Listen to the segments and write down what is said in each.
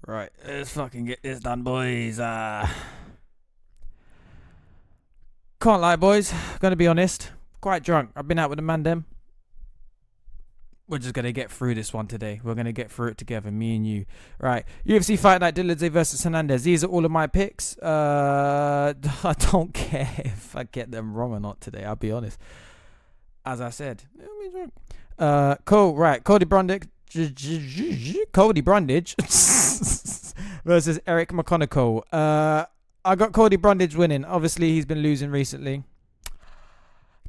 Right, let's fucking get this done, boys. Can't lie, boys. Gonna be honest. Quite drunk. I've been out with the man them. We're just gonna get through this one today. We're gonna get through it together, me and you. Right. UFC Fight Night, Dolidze versus Hernandes. These are all of my picks. I don't care if I get them wrong or not today. I'll be honest. As I said, cool. Right, Cody Brundage versus Eric McConaughey. I got Cody Brundage winning. Obviously, he's been losing recently.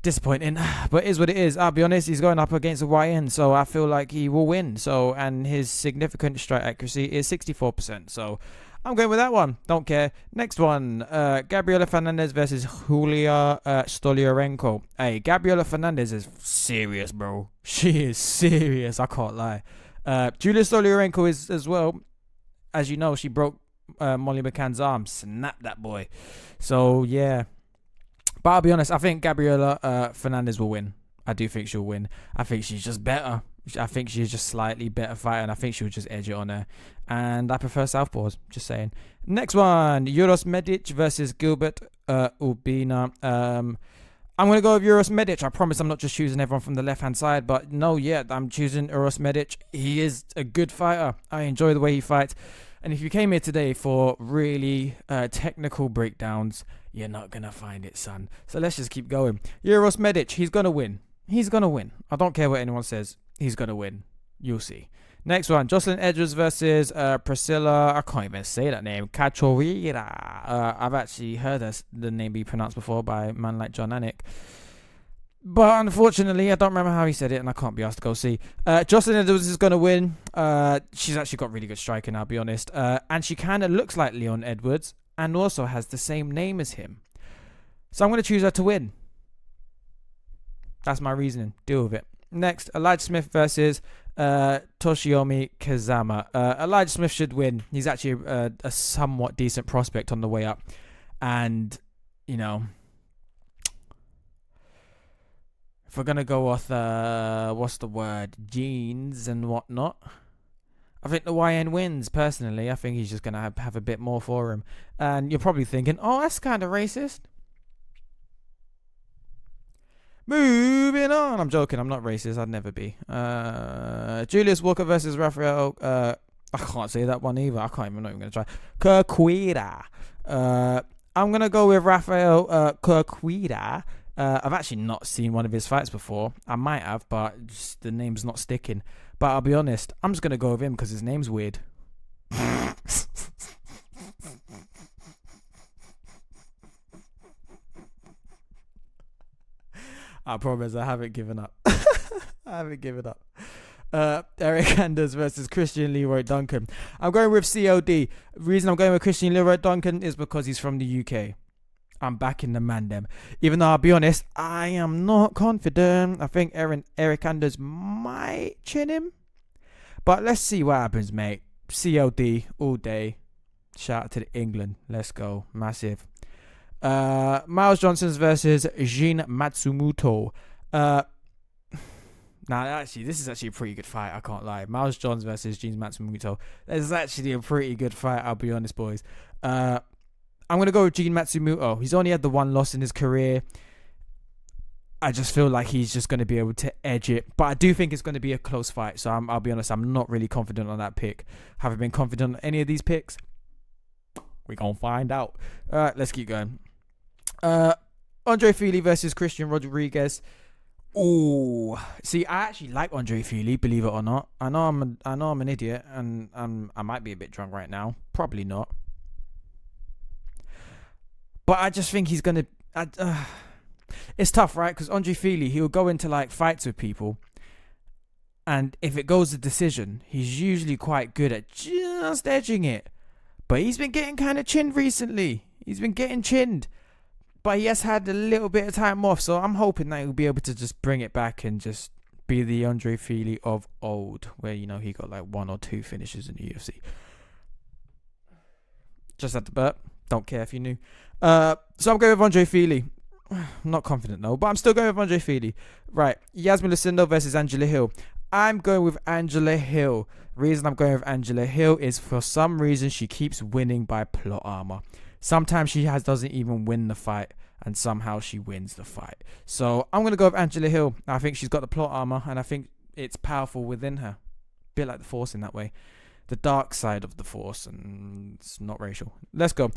Disappointing, but it is what it is. I'll be honest, he's going up against a YN, so I feel like he will win. So, and his significant strike accuracy is 64%. So, I'm going with that one. Don't care. Next one, Gabriela Fernandez versus Julia Stolyarenko. Hey, Gabriela Fernandez is serious, bro. She is serious. I can't lie. Julia Stolyarenko is as well. As you know, she broke Molly McCann's arm. Snap that boy. So, yeah. But I'll be honest, I think Gabriela Fernandez will win. I do think she'll win. I think she's just better. I think she's just slightly better fighter, and I think she'll just edge it on her. And I prefer southpaws, just saying. Next one, Uros Medic versus Gilbert Urbina. I'm going to go with Uros Medic. I promise I'm not just choosing everyone from the left-hand side, but no, yeah, I'm choosing Uros Medic. He is a good fighter. I enjoy the way he fights. And if you came here today for really technical breakdowns, you're not going to find it, son. So let's just keep going. Uros Medic, he's going to win. He's going to win. I don't care what anyone says. He's going to win. You'll see. Next one, Jocelyn Edwards versus Priscilla. I can't even say that name. Cachoeira. I've actually heard the name be pronounced before by a man like John Anik. But unfortunately, I don't remember how he said it, and I can't be asked to go see. Jocelyn Edwards is going to win. She's actually got really good striking, I'll be honest. And she kind of looks like Leon Edwards and also has the same name as him. So I'm going to choose her to win. That's my reasoning. Deal with it. Next, Elijah Smith versus Toshiomi Kazama. Elijah Smith should win. He's actually a somewhat decent prospect on the way up. And, you know, if we're going to go with, what's the word, genes and whatnot, I think the YN wins, personally. I think he's just going to have a bit more for him. And you're probably thinking, oh, that's kind of racist. Moving on. I'm joking. I'm not racist. I'd never be. Julius Walker versus Rafael. I can't say that one either. I'm not even going to try. Kirkwira. I'm going to go with Rafael Kirkwira. I've actually not seen one of his fights before. I might have, but just the name's not sticking. But I'll be honest. I'm just going to go with him because his name's weird. I promise I haven't given up. I haven't given up. Eric Anders versus Christian Leroy Duncan. I'm going with COD. The reason I'm going with Christian Leroy Duncan is because he's from the UK. I'm backing the man them. Even though I'll be honest, I am not confident. I think Eric Anders might chin him. But let's see what happens, mate. COD all day. Shout out to England. Let's go. Massive. Miles Johnson's versus Jin Matsumoto. Actually, this is actually a pretty good fight. I can't lie. Miles Johns versus Jin Matsumoto. This is actually a pretty good fight. I'll be honest, boys. I'm going to go with Jin Matsumoto. He's only had the one loss in his career. I just feel like he's just going to be able to edge it. But I do think it's going to be a close fight. So I'll be honest, I'm not really confident on that pick. Haven't been confident on any of these picks. We're going to find out. All right, let's keep going. Andre Fili versus Christian Rodriguez. Oh, see, I actually like Andre Fili, believe it or not. I know I'm an idiot, and I might be a bit drunk right now. Probably not. But I just think he's gonna. It's tough, right? Because Andre Fili, he'll go into like fights with people, and if it goes to decision, he's usually quite good at just edging it. But he's been getting kind of chinned recently. He's been getting chinned. But he has had a little bit of time off, so I'm hoping that he'll be able to just bring it back and just be the Andre Fili of old, where, you know, he got like 1 or 2 finishes in the UFC. Just had to burp. Don't care if you knew. So I'm going with Andre Fili. I'm not confident though, but I'm still going with Andre Fili. Right, Yasmin Lucindo versus Angela Hill. I'm going with Angela Hill. Reason I'm going with Angela Hill is for some reason she keeps winning by plot armor. Sometimes she doesn't even win the fight, and somehow she wins the fight. So I'm gonna go with Angela Hill. I think she's got the plot armor, and I think it's powerful within her. Bit like the Force in that way. The dark side of the Force, and it's not racial. Let's go.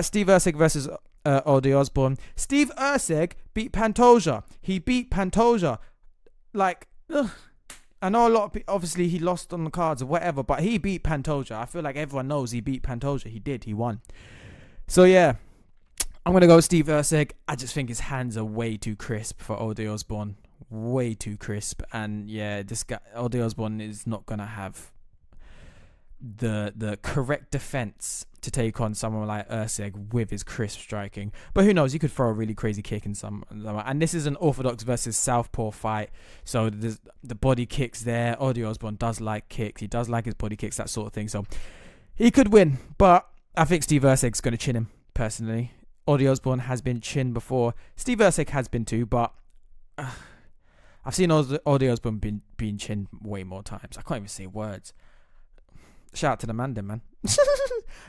Steve Erceg versus Ozzy Osbourne. Steve Erceg beat Pantoja. He beat Pantoja. Like, ugh. I know a lot of people, obviously he lost on the cards or whatever, but he beat Pantoja. I feel like everyone knows he beat Pantoja. He did. He won. So yeah, I'm going to go with Steve Erceg. I just think his hands are way too crisp for Ozzy Osbourne. Way too crisp. And yeah, this guy, Ozzy Osbourne, is not going to have the correct defense to take on someone like Erceg with his crisp striking. But who knows? You could throw a really crazy kick in some. And this is an orthodox versus southpaw fight, so there's the body kicks there. Ozzy Osbourne does like kicks. He does like his body kicks, that sort of thing. So he could win, but I think Steve Erceg's going to chin him personally. Ozzy Osbourne has been chinned before. Steve Erceg has been too, but I've seen Ozzy Osbourne being chinned way more times. I can't even say words. Shout out to the man, then, man.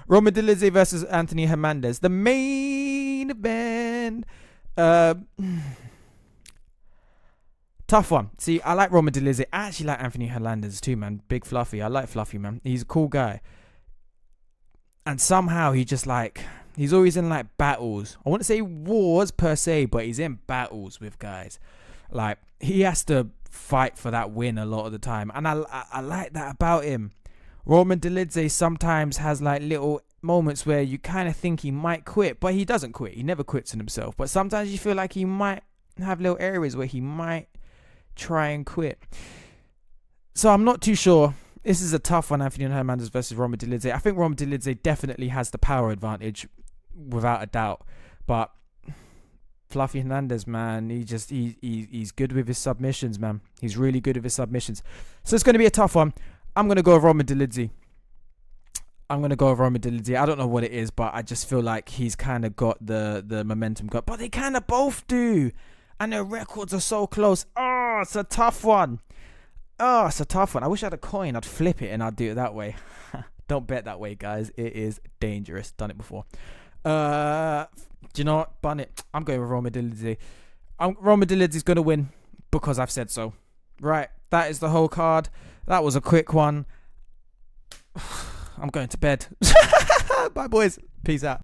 Roman Dolidze versus Anthony Hernandes. The main event. Tough one. See, I like Roman Dolidze. I actually like Anthony Hernandes too, man. Big Fluffy. I like Fluffy, man. He's a cool guy. And somehow he's always in like battles. I wouldn't say wars per se, but he's in battles with guys. Like, he has to fight for that win a lot of the time. And I like that about him. Roman Dolidze sometimes has like little moments where you kind of think he might quit, but he doesn't quit. He never quits on himself. But sometimes you feel like he might have little areas where he might try and quit. So I'm not too sure. This is a tough one, Anthony Hernandes versus Roman Dolidze. I think Roman Dolidze definitely has the power advantage, without a doubt. But Fluffy Hernandez, man, he's good with his submissions, man. He's really good with his submissions. So it's going to be a tough one. I'm going to go with Roman Dolidze. I don't know what it is, but I just feel like he's kind of got the momentum got. But they kind of both do. And their records are so close. Oh, it's a tough one. I wish I had a coin. I'd flip it and I'd do it that way. Don't bet that way, guys. It is dangerous. Done it before. Do you know what? Bun it. I'm going with Roman Dolidze. Roman Dolidze's going to win because I've said so. Right. That is the whole card. That was a quick one. I'm going to bed. Bye, boys. Peace out.